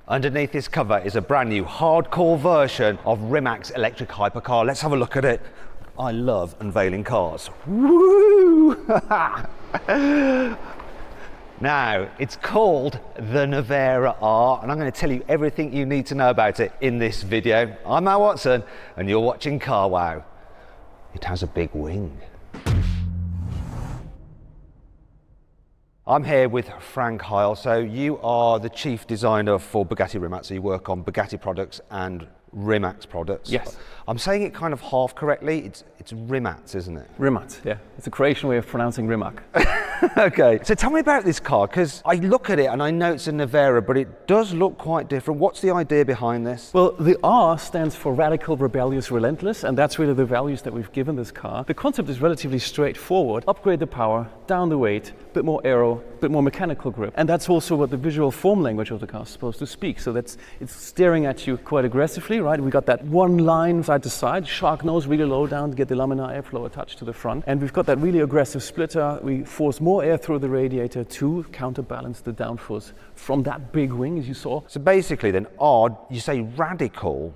Underneath this cover is a brand new hardcore version of Rimac's electric hypercar. Let's have a look at it. I love unveiling cars. Woo! Now, it's called the Nevera R, and I'm going to tell you everything you need to know about it in this video. I'm Matt Watson, and you're watching Car Wow. It has a big wing. I'm here with Frank Heil. So you are the chief designer for Bugatti Rimac, so you work on Bugatti products and Rimac's products. Yes. I'm saying it kind of half correctly. It's Rimac, isn't it? Rimac, yeah. It's a Croatian way of pronouncing Rimac. Okay, so tell me about this car, because I look at it and I know it's a Nevera, but it does look quite different. What's the idea behind this? Well, the R stands for radical, rebellious, relentless, and that's really the values that we've given this car. The concept is relatively straightforward. Upgrade the power, down the weight, bit more aero, bit more mechanical grip. And that's also what the visual form language of the car is supposed to speak. So it's staring at you quite aggressively, right? We got that one line side to side, shark nose really low down to get the laminar airflow attached to the front. And we've got that really aggressive splitter. We force more air through the radiator to counterbalance the downforce from that big wing, as you saw. So basically then, R, you say radical.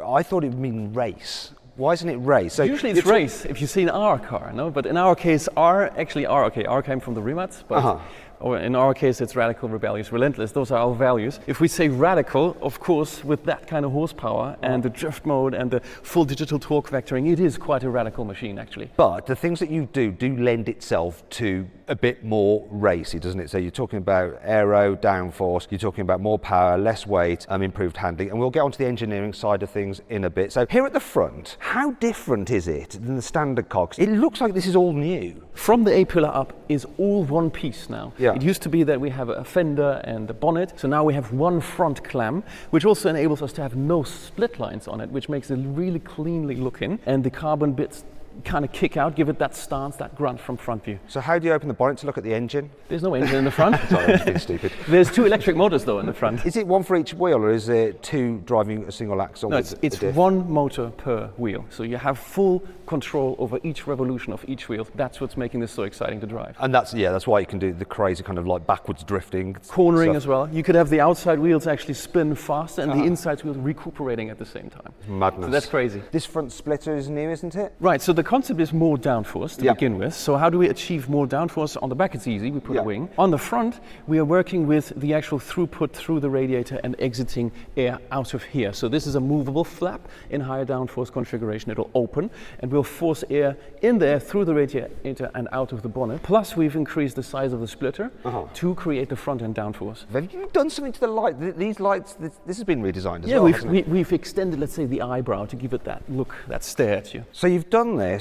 I thought it would mean race. Why isn't it race? So usually it's race if you see an R car, no? But in our case, R came from the Rimac, but or in our case, it's radical, rebellious, relentless. Those are our values. If we say radical, of course, with that kind of horsepower and the drift mode and the full digital torque vectoring, it is quite a radical machine, actually. But the things that you do lend itself to a bit more racy, doesn't it? So you're talking about aero, downforce, you're talking about more power, less weight, improved handling, and we'll get onto the engineering side of things in a bit. So here at the front, how different is it than the standard car? 'Cause it looks like this is all new. From the A-pillar up is all one piece now. Yeah. It used to be that we have a fender and a bonnet, so now we have one front clam, which also enables us to have no split lines on it, which makes it really cleanly looking, and the carbon bits kind of kick out, give it that stance, that grunt from front view. So how do you open the bonnet to look at the engine? There's no engine in the front. Sorry, I'm just being stupid. There's two electric motors though in the front. Is it one for each wheel, or is it two driving a single axle? No, it's one motor per wheel. So you have full control over each revolution of each wheel. That's what's making this so exciting to drive. And that's why you can do the crazy kind of like backwards drifting. Cornering stuff as well. You could have the outside wheels actually spin faster and the inside wheels recuperating at the same time. Madness. So that's crazy. This front splitter is new, isn't it? Right, so the concept is more downforce to begin with. So how do we achieve more downforce? On the back it's easy, we put a wing. On the front we are working with the actual throughput through the radiator and exiting air out of here. So this is a movable flap in higher downforce configuration. It'll open and we'll force air in there through the radiator and out of the bonnet. Plus we've increased the size of the splitter to create the front end downforce. Have you done something to the light? These lights, this has been redesigned as well, we've extended, let's say, the eyebrow to give it that look, that stare at you. So you've done this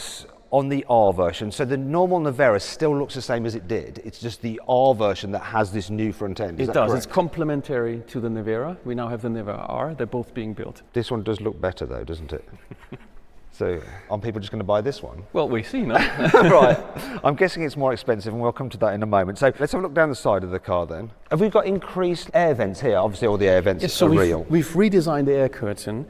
on the R version, so the normal Nevera still looks the same as it did. It's just the R version that has this new front end. Is that does. correct? It's complementary to the Nevera. We now have the Nevera R. They're both being built. This one does look better though, doesn't it? So aren't people just going to buy this one? Well, we see, no? Right. I'm guessing it's more expensive, and we'll come to that in a moment. So let's have a look down the side of the car then. Have we got increased air vents here? Obviously all the air vents are real. We've redesigned the air curtain.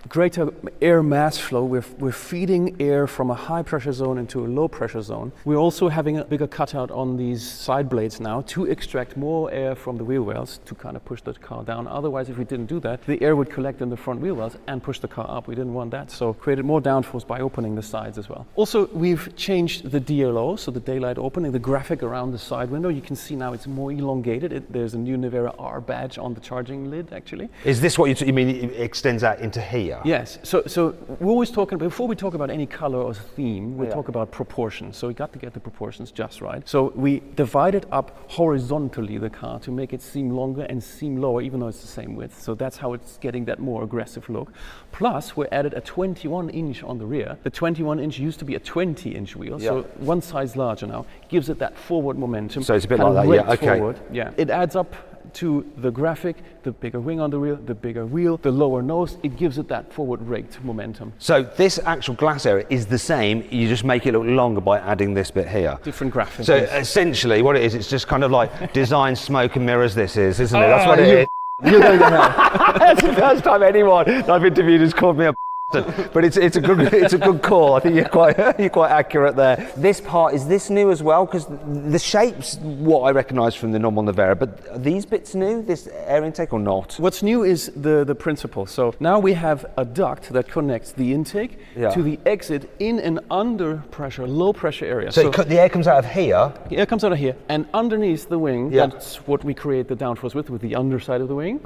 Greater air mass flow. We're feeding air from a high pressure zone into a low pressure zone. We're also having a bigger cutout on these side blades now to extract more air from the wheel wells to kind of push the car down. Otherwise, if we didn't do that, the air would collect in the front wheel wells and push the car up. We didn't want that, so created more downforce by opening the sides as well. Also, we've changed the DLO, so the daylight opening, the graphic around the side window. You can see now it's more elongated. There's a new Nevera R badge on the charging lid, actually. Is this what you mean? It extends out into here? Yes, so we're always talking, before we talk about any color or theme, we talk about proportions. So we got to get the proportions just right. So we divided up horizontally the car to make it seem longer and seem lower, even though it's the same width. So that's how it's getting that more aggressive look. Plus, we added a 21-inch on the rear. The 21-inch used to be a 20-inch wheel, so one size larger now, gives it that forward momentum. So it's a bit like that, forward. Yeah, it adds up to the graphic, the bigger wing on the rear, the bigger wheel, the lower nose, it gives it that forward raked momentum. So this actual glass area is the same, you just make it look longer by adding this bit here. Different graphics. So essentially what it is, it's just kind of like design, smoke and mirrors this is, isn't it? That's what it is. You're going to hell. That's the first time anyone that I've interviewed has called me a But it's a good call. I think you're quite accurate there. This part, is this new as well? Because the shape's what I recognise from the normal Nevera, but are these bits new, this air intake, or not? What's new is the principle. So now we have a duct that connects the intake to the exit in an under pressure, low pressure area. So the air comes out of here? The air comes out of here, and underneath the wing, that's what we create the downforce with the underside of the wing.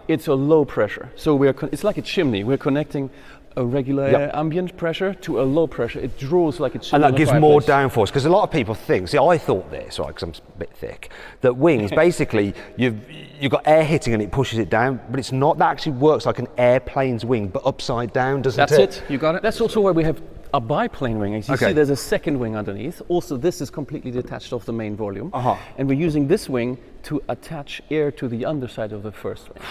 It's a low pressure. So it's like a chimney. We're connecting a regular ambient pressure to a low pressure. It draws like a chimney. And that gives more downforce, because a lot of people think, see, I thought this, right, because I'm a bit thick, that wings, basically, you've got air hitting and it pushes it down, but it's not. That actually works like an airplane's wing, but upside down, doesn't it? That's it, you got it. That's also why we have a biplane wing. As you see, there's a second wing underneath. Also, this is completely detached off the main volume. And we're using this wing to attach air to the underside of the first wing.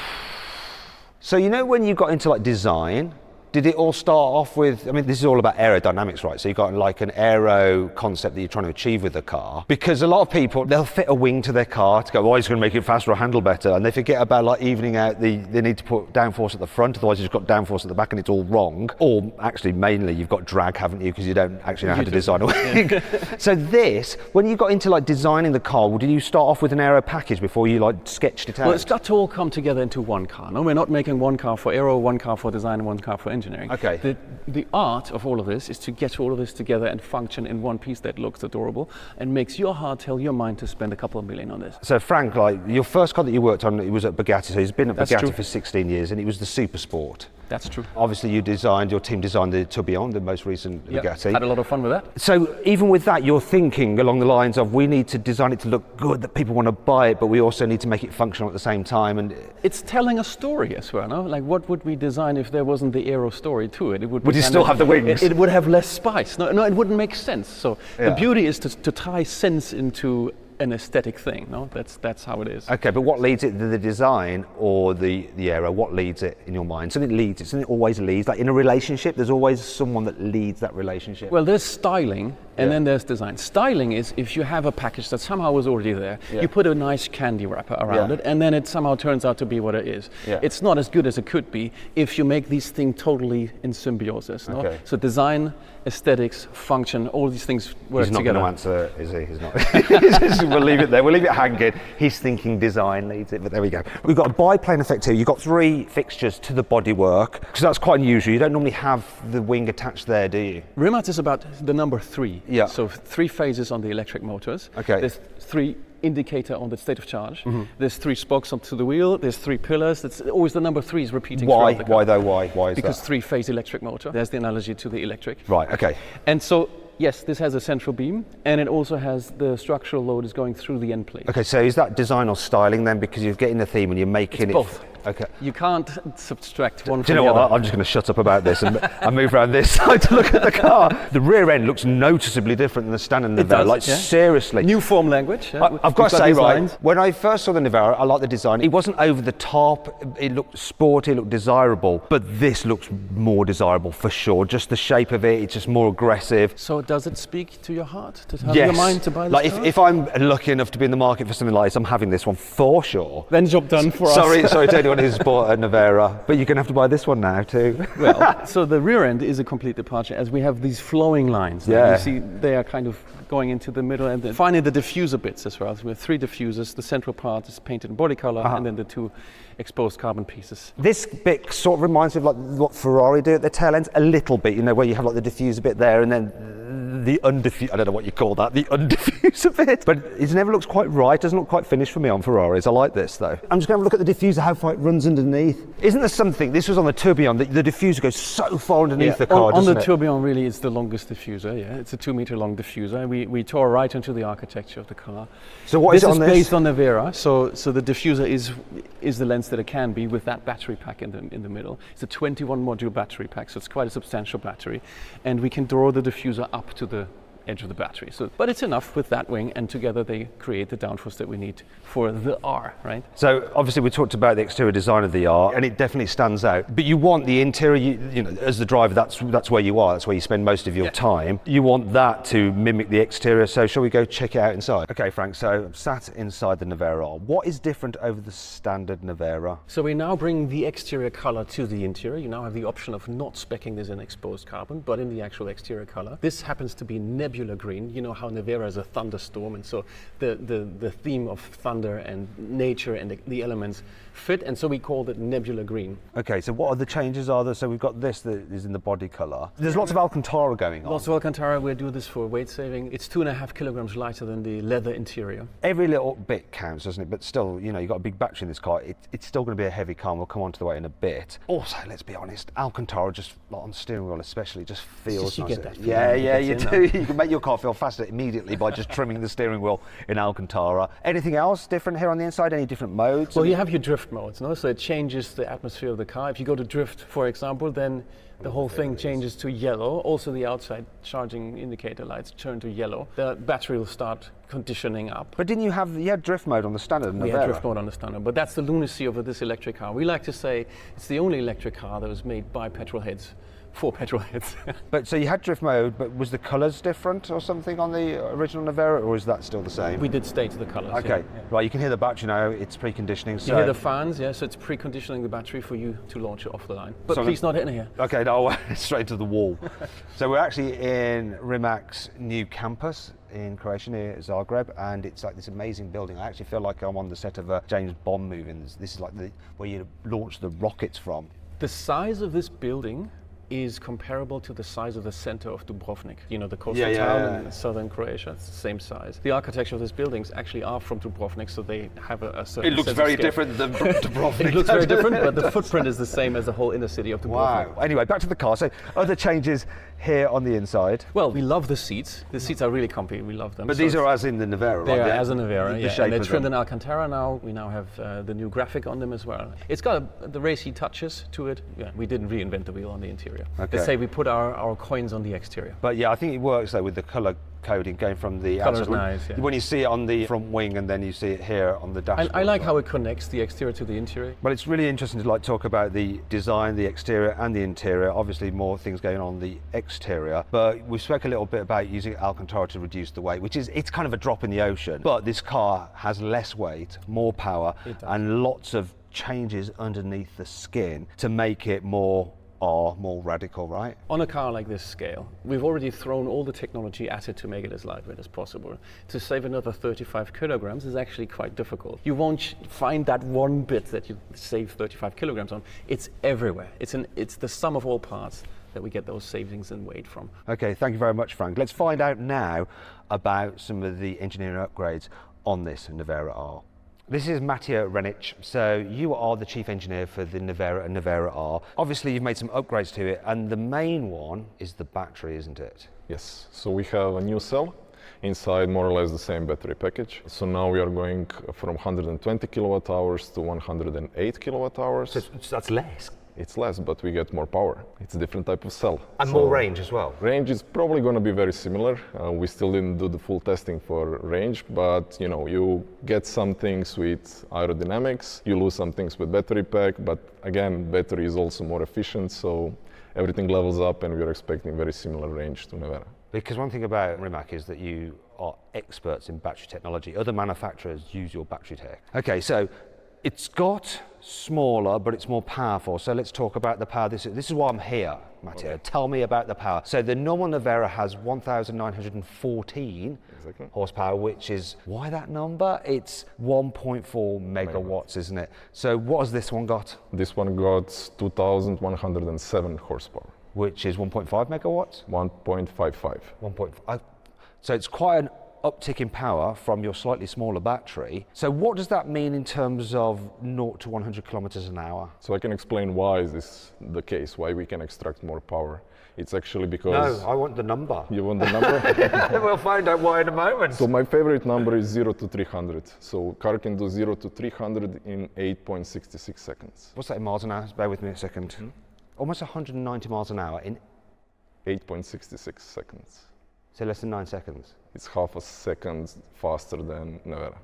So, you know, when you got into like design, did it all start off with, I mean, this is all about aerodynamics, right? So you got like an aero concept that you're trying to achieve with the car. Because a lot of people, they'll fit a wing to their car to go, oh, it's going to make it faster or handle better. And they forget about like evening out they need to put downforce at the front, otherwise you've got downforce at the back and it's all wrong. Or actually, mainly, you've got drag, haven't you? Because you don't actually know how to design a wing. So this, when you got into like designing the car, did you start off with an aero package before you like sketched it out? Well, it's got to all come together into one car. No, we're not making one car for aero, one car for design, and one car for engineering. Okay. The art of all of this is to get all of this together and function in one piece that looks adorable and makes your heart tell your mind to spend a couple of million on this. So Frank, like your first car that you worked on, it was at Bugatti. So he's been at That's Bugatti true. for 16 years, and it was the Super Sport. That's true. Obviously, your team designed the Tourbillon, the most recent Bugatti. Had a lot of fun with that. So even with that, you're thinking along the lines of, we need to design it to look good, that people want to buy it, but we also need to make it functional at the same time. And it's telling a story as well, no? Like, what would we design if there wasn't the aero story to it? Would you still have the wings? It would have less spice. No, it wouldn't make sense. So the beauty is to tie sense into an aesthetic thing, no? That's how it is. Okay, but what leads it, the design or the aero? What leads it in your mind? Something leads it, something always leads. Like in a relationship, there's always someone that leads that relationship. Well, there's styling and then there's design. Styling is if you have a package that somehow was already there, you put a nice candy wrapper around it, and then it somehow turns out to be what it is. It's not as good as it could be if you make these things totally in symbiosis. No? So design, aesthetics, function, all these things work together. He's not going to answer, is he? He's not. We'll leave it there. We'll leave it hanging. He's thinking design leads it, but there we go. We've got a biplane effect here. You've got 3 fixtures to the bodywork, because that's quite unusual. You don't normally have the wing attached there, do you? Rimac is about the number 3. Yeah. So 3 phases on the electric motors. Okay. There's 3 indicator on the state of charge. There's 3 spokes onto the wheel. There's 3 pillars. That's always the number 3 is repeating. Why? throughout the car. Why though? Why is because that? 3-phase electric motor. There's the analogy to the electric. Right. Okay. And so yes, this has a central beam, and it also has the structural load is going through the end plate. Okay. So is that design or styling then? Because you're getting the theme and you're making It's both. Okay. You can't subtract one Do from you know the what? other. I'm just going to shut up about this and move around this side to look at the car. The rear end looks noticeably different than the standard Nevera. Like seriously. New form language. I've got to say, right, when I first saw the Nevera, I liked the design. It wasn't over the top. It looked sporty, it looked desirable. But this looks more desirable for sure. Just the shape of it, it's just more aggressive. So does it speak to your heart? To tell your mind to buy this like car? if I'm lucky enough to be in the market for something like this, I'm having this one for sure. Then job done for us. Sorry to anyone who's bought a Nevera, but you're going to have to buy this one now too. Well, so the rear end is a complete departure, as we have these flowing lines. Yeah. You see, they are kind of going into the middle, and then finally the diffuser bits as well. So we have 3 diffusers. The central part is painted in body color, and then the 2 exposed carbon pieces. This bit sort of reminds me of like what Ferrari do at the tail ends a little bit, you know, where you have like the diffuser bit there and then the I don't know what you call that, the undiffuser bit. But it never looks quite right, doesn't look quite finished for me on Ferraris. I like this though. I'm just going to have a look at the diffuser, how far it runs underneath. Isn't there something, this was on the Tourbillon, the diffuser goes so far underneath the car, on the doesn't it? Tourbillon really it's the longest diffuser, It's a 2-meter long diffuser. We tore right into the architecture of the car. So what is it on this? This is based on Nevera, so the diffuser is the length that it can be with that battery pack in the middle. It's a 21 module battery pack, so it's quite a substantial battery, and we can draw the diffuser up to the edge of the battery. So, but it's enough with that wing, and together they create the downforce that we need for the R, right? So obviously we talked about the exterior design of the R, and it definitely stands out. But you want the interior, you know, as the driver, that's where you are. That's where you spend most of your time. You want that to mimic the exterior. So shall we go check it out inside? Okay, Frank. So I'm sat inside the Nevera R. What is different over the standard Nevera? So we now bring the exterior color to the interior. You now have the option of not speccing this in exposed carbon, but in the actual exterior color. This happens to be nebula green. You know how Nevera is a thunderstorm, and so the theme of thunder and nature and the elements fit, and so we called it nebula green. Okay, so what are the changes are there? So we've got this that is in the body color. There's lots of Alcantara going on. Lots of Alcantara. We do this for weight saving. It's 2.5 kilograms lighter than the leather interior. Every little bit counts, doesn't it? But still, you know, you've got a big battery in this car. It's still going to be a heavy car, and we'll come on to the weight in a bit. Also, let's be honest, Alcantara, just like on the steering wheel especially, just feels you nice. get that feeling Yeah, when you it gets do. in You can make your car feel faster immediately by just trimming the steering wheel in Alcantara. Anything else different here on the inside? Any different modes? Well, you have your drift modes, no? So it changes the atmosphere of the car. If you go to drift, for example, then the whole thing changes to yellow. Also, the outside charging indicator lights turn to yellow. The battery will start conditioning up. But didn't you had drift mode on the standard Nevera? We had drift mode on the standard, but that's the lunacy of this electric car. We like to say it's the only electric car that was made by petrol heads. For petrol heads. But so you had drift mode, but was the colours different or something on the original Nevera, or is that still the same? We did stay to the colours. Okay, yeah. right, you can hear the battery now, it's preconditioning. So you hear the fans, yeah, so it's preconditioning the battery for you to launch it off the line. But please not hit in here. Okay, no, straight to the wall. So we're actually in Rimac's new campus in Croatia near Zagreb, and it's like this amazing building. I actually feel like I'm on the set of a James Bond movie, and this is like where you launch the rockets from. The size of this building is comparable to the size of the center of Dubrovnik. You know, the coastal town in southern Croatia. It's the same size. The architecture of these buildings actually are from Dubrovnik, so they have a certain. It looks very different than Dubrovnik. It looks very different, but the footprint is the same as the whole inner city of Dubrovnik. Wow. Anyway, back to the car. So, other changes here on the inside. Well, we love the seats. The seats are really comfy. We love them. But these are as in the Nevera, right? They are as in Nevera, the yeah. shape And they're of trimmed them. in Alcantara now. We now have the new graphic on them as well. It's got the racy touches to it. Yeah, we didn't reinvent the wheel on the interior. Okay. Let's say we put our coins on the exterior. But yeah, I think it works though with the colour coding going from the Colour's outside. nice, yeah. When you see it on the front wing and then you see it here on the dashboard. I like how it connects the exterior to the interior. Well, it's really interesting to like talk about the design, the exterior and the interior. Obviously more things going on the exterior, but we spoke a little bit about using Alcantara to reduce the weight, it's kind of a drop in the ocean. But this car has less weight, more power, and lots of changes underneath the skin to make it more radical, right? On a car like this scale, we've already thrown all the technology at it to make it as lightweight as possible. To save another 35 kilograms is actually quite difficult. You won't find that one bit that you save 35 kilograms on. It's everywhere. It's the sum of all parts that we get those savings in weight from. Okay, thank you very much, Frank. Let's find out now about some of the engineering upgrades on this Nevera R. This is Matija Renic, so you are the chief engineer for the Nevera and Nevera R. Obviously you've made some upgrades to it, and the main one is the battery, isn't it? Yes, so we have a new cell, inside more or less the same battery package. So now we are going from 120 kilowatt hours to 108 kilowatt hours. So that's less. It's less, but we get more power. It's a different type of cell. And more range as well. Range is probably going to be very similar. We still didn't do the full testing for range, but you know, you get some things with aerodynamics, you lose some things with battery pack, but again, battery is also more efficient, so everything levels up and we're expecting very similar range to Nevera. Because one thing about Rimac is that you are experts in battery technology. Other manufacturers use your battery tech. Okay, so it's got smaller, but it's more powerful. So let's talk about the power. This is why I'm here, Matija. Okay. Tell me about the power. So the normal Nevera has 1,914 horsepower, which is, why that number? It's 1.4 megawatts, isn't it? So what has this one got? This one got 2,107 horsepower. Which is 1.5 megawatts? 1.55. 1.5. So it's quite an uptick in power from your slightly smaller battery. So what does that mean in terms of 0 to 100 kilometers an hour? So I can explain why is this the case, why we can extract more power. It's actually because... No, I want the number. You want the number? We'll find out why in a moment. So my favorite number is 0 to 300. So car can do 0 to 300 in 8.66 seconds. What's that in miles an hour? Bear with me a second. Almost 190 miles an hour in 8.66 seconds. So less than 9 seconds. It's half a second faster than Nevera.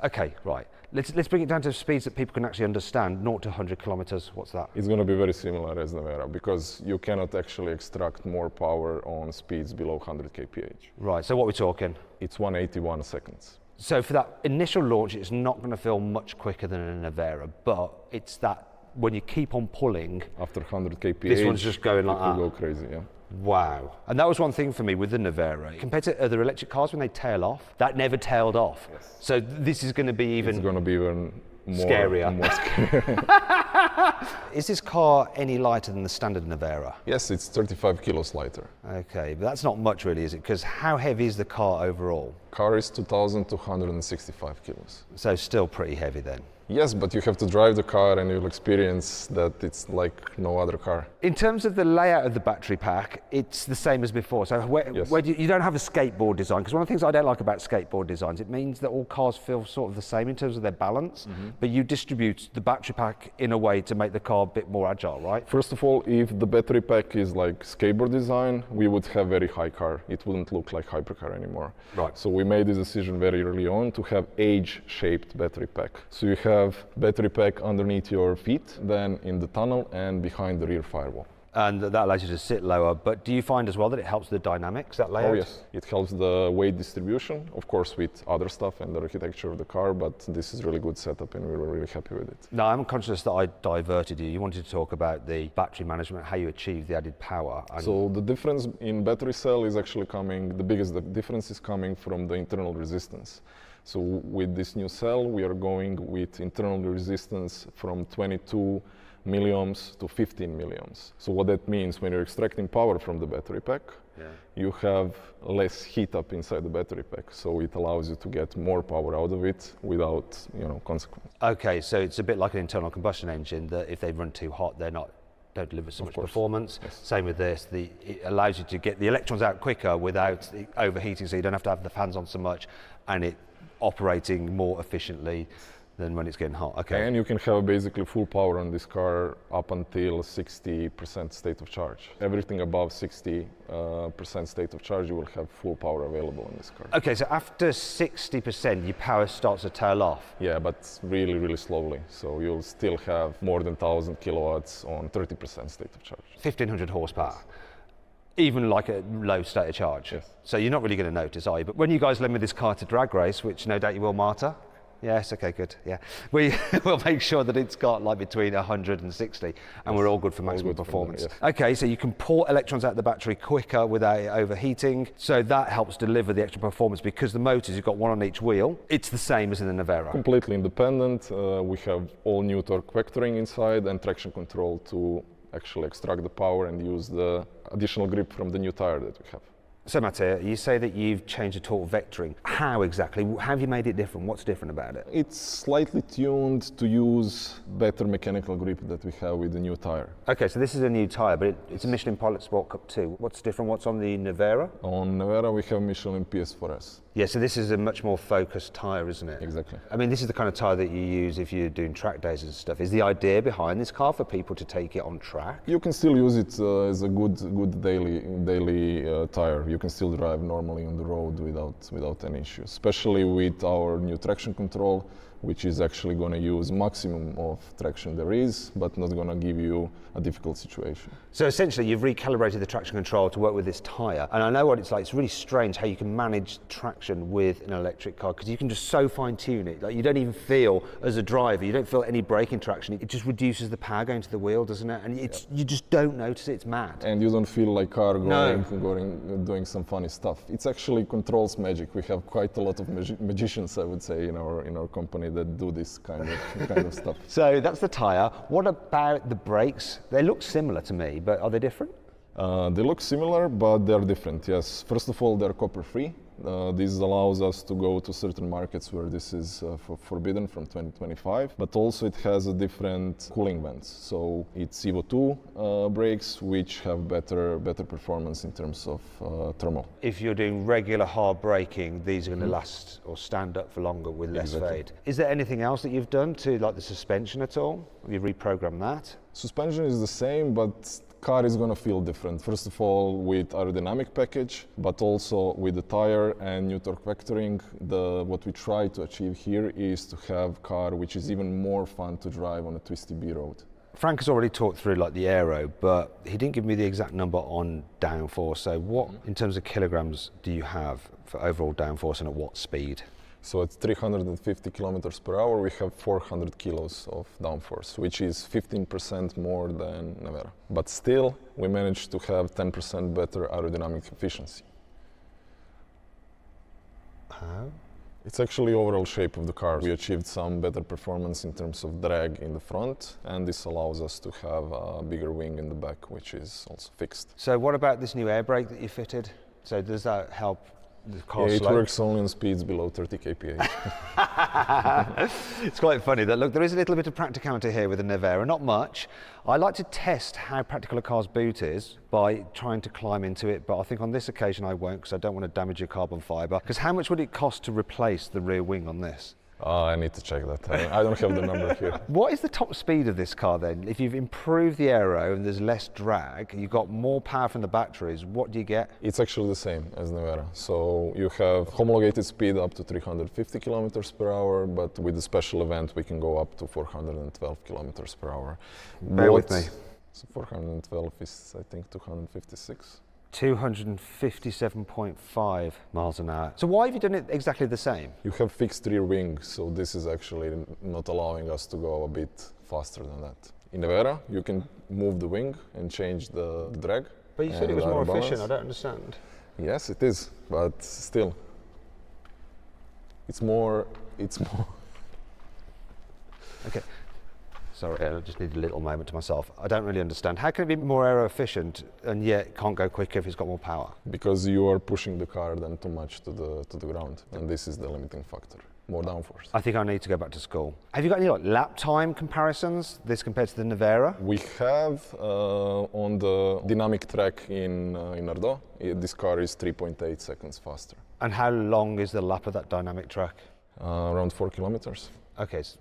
Okay, right. Let's bring it down to speeds that people can actually understand. 0 to 100 kilometers. What's that? It's going to be very similar as Nevera because you cannot actually extract more power on speeds below 100 kph. Right. So what we're talking? It's 181 seconds. So for that initial launch, it's not going to feel much quicker than a Nevera, but it's that when you keep on pulling. After 100 kph, This one's just going like that. It will go crazy, yeah. Wow. And that was one thing for me with the Nevera. Compared to other electric cars, when they tail off, that never tailed off. Yes. So this is going to be even... It's going to be even more scarier. More scary. Is this car any lighter than the standard Nevera? Yes, it's 35 kilos lighter. Okay, but that's not much really, is it? Because how heavy is the car overall? Car is 2,265 kilos. So still pretty heavy then. Yes, but you have to drive the car and you'll experience that it's like no other car. In terms of the layout of the battery pack, it's the same as before. So Yes. where you don't have a skateboard design, because one of the things I don't like about skateboard designs, it means that all cars feel sort of the same in terms of their balance, but you distribute the battery pack in a way to make the car a bit more agile, right? First of all, if the battery pack is like skateboard design, we would have very high car. It wouldn't look like hypercar anymore. Right. So we made this decision very early on to have age-shaped battery pack. So you have battery pack underneath your feet, then in the tunnel and behind the rear firewall. And that allows you to sit lower, but do you find as well that it helps the dynamics, that layout? Oh yes, it helps the weight distribution, of course with other stuff and the architecture of the car, but this is really good setup and we were really happy with it. No, I'm conscious that I diverted you. You wanted to talk about the battery management, how you achieve the added power. So the difference in battery cell is actually coming, the difference is coming from the internal resistance. So with this new cell, we are going with internal resistance from 22 milliohms to 15 milliohms. So what that means, when you're extracting power from the battery pack, you have less heat up inside the battery pack. So it allows you to get more power out of it without, consequence. Okay, so it's a bit like an internal combustion engine that if they run too hot, don't deliver so much performance. Yes. Same with this, it allows you to get the electrons out quicker without overheating, so you don't have to have the fans on so much, and it operating more efficiently than when it's getting hot. Okay. And you can have basically full power on this car up until 60% state of charge. Everything above 60% state of charge, you will have full power available on this car. Okay, so after 60%, your power starts to tail off. Yeah, but really, really slowly. So you'll still have more than 1,000 kilowatts on 30% state of charge. 1,500 horsepower. Even like a low state of charge. Yes. So you're not really going to notice, are you? But when you guys lend me this car to drag race, which no doubt you will, Marta. Yes, okay, good, yeah. We will make sure that it's got like between 100 and 60, and we're all good for maximum performance. Yes. Okay, so you can pour electrons out of the battery quicker without it overheating, so that helps deliver the extra performance because the motors, you've got one on each wheel. It's the same as in the Nevera. Completely independent. We have all new torque vectoring inside and traction control to actually extract the power and use the additional grip from the new tire that we have. So Matteo, you say that you've changed the torque vectoring. How exactly? How have you made it different? What's different about it? It's slightly tuned to use better mechanical grip that we have with the new tire. Okay, so this is a new tire, but it's a Michelin Pilot Sport Cup 2. What's different? What's on the Nevera? On Nevera we have Michelin PS4S. Yeah, so this is a much more focused tire, isn't it? Exactly. I mean, this is the kind of tire that you use if you're doing track days and stuff. Is the idea behind this car for people to take it on track? You can still use it as a good daily tire. You can still drive normally on the road without any issues, especially with our new traction control, which is actually going to use maximum of traction there is, but not going to give you a difficult situation. So essentially you've recalibrated the traction control to work with this tyre, and I know what it's like. It's really strange how you can manage traction with an electric car, because you can just so fine tune it. Like, you don't even feel, as a driver, you don't feel any braking traction. It just reduces the power going to the wheel, doesn't it? And you just don't notice it. It's mad. And you don't feel like car doing some funny stuff. It's actually controls magic. We have quite a lot of magicians, I would say, in our company that do this kind of stuff. So that's the tyre. What about the brakes? They look similar to me, but are they different? They look similar, but they're different, yes. First of all, they're copper-free. This allows us to go to certain markets where this is forbidden from 2025, but also it has a different cooling vents. So it's Evo 2 brakes, which have better performance in terms of thermal. If you're doing regular hard braking, these are going to last or stand up for longer with less fade. Is there anything else that you've done to like the suspension at all? Have you reprogrammed that? Suspension is the same, but car is going to feel different. First of all, with aerodynamic package, but also with the tire and new torque vectoring. What we try to achieve here is to have a car which is even more fun to drive on a twisty B road. Frank has already talked through like the aero, but he didn't give me the exact number on downforce. So what, in terms of kilograms, do you have for overall downforce and at what speed? So at 350 kilometers per hour, we have 400 kilos of downforce, which is 15% more than Nevera. But still, we managed to have 10% better aerodynamic efficiency. How? It's actually overall shape of the car. We achieved some better performance in terms of drag in the front, and this allows us to have a bigger wing in the back, which is also fixed. So what about this new air brake that you fitted? So does that help the car Yeah, it slow? works only on speeds below 30 kph. It's quite funny that, look, there is a little bit of practicality here with the Nevera, not much. I like to test how practical a car's boot is by trying to climb into it, but I think on this occasion I won't, because I don't want to damage your carbon fibre. Because how much would it cost to replace the rear wing on this? I need to check that. I don't have the number here. What is the top speed of this car then? If you've improved the aero and there's less drag, you've got more power from the batteries, what do you get? It's actually the same as Nevera. So you have homologated speed up to 350 kilometers per hour, but with the special event we can go up to 412 kilometers per hour. Bear with me. So 412 is, I think, 256. 257.5 miles an hour. So why have you done it exactly the same? You have fixed rear wing, so this is actually not allowing us to go a bit faster than that. In Nevera, you can move the wing and change the drag. But you said it was more efficient, I don't understand. Yes, it is, but still, it's more. Okay. Sorry, I just need a little moment to myself. I don't really understand. How can it be more aero efficient and yet can't go quicker if it's got more power? Because you are pushing the car then too much to the ground, and this is the limiting factor. More downforce. I think I need to go back to school. Have you got any lap time comparisons, this compared to the Nevera? We have on the dynamic track in Ardo, this car is 3.8 seconds faster. And how long is the lap of that dynamic track? Around 4 kilometers. Okay, it's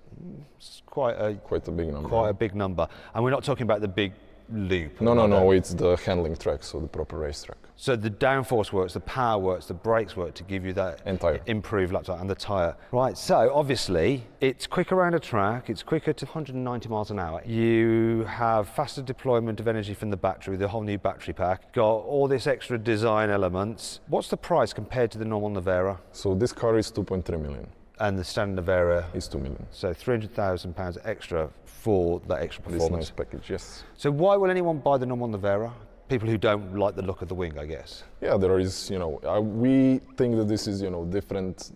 quite a big number. Quite a big number. And we're not talking about the big loop. No, it's the handling track, so the proper racetrack. So the downforce works, the power works, the brakes work to give you that improved lap time, and the tyre. Right, so obviously it's quicker around a track, it's quicker to 190 miles an hour. You have faster deployment of energy from the battery, the whole new battery pack. Got all this extra design elements. What's the price compared to the normal Nevera? So this car is 2.3 million. And the standard Nevera is 2 million. So £300,000 extra for that extra performance. This nice package, yes. So why will anyone buy the normal Nevera? People who don't like the look of the wing, I guess. Yeah, there is, we think that this is, different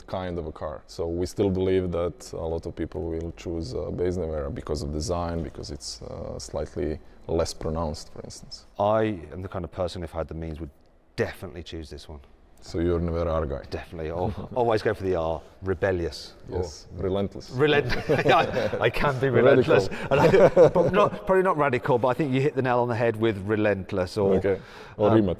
kind of a car. So we still believe that a lot of people will choose base Nevera because of design, because it's slightly less pronounced, for instance. I am the kind of person, if I had the means, would definitely choose this one. So you're Nevera R guy? Definitely. Always go for the R. Rebellious. Yes. Relentless. Relentless. I can be relentless. Probably not radical, but I think you hit the nail on the head with relentless. Or Rimac.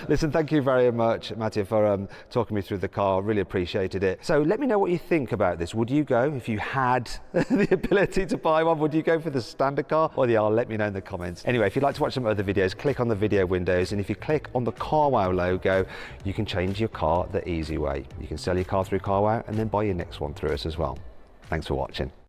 Listen, thank you very much, Mattia, for talking me through the car. Really appreciated it. So let me know what you think about this. Would you go, if you had the ability to buy one, would you go for the standard car or the R? Let me know in the comments. Anyway, if you'd like to watch some other videos, click on the video windows, and if you click on the CarWow logo, you can change your car the easy way. You can sell your car through CarWow and then buy your next one through us as well. Thanks for watching.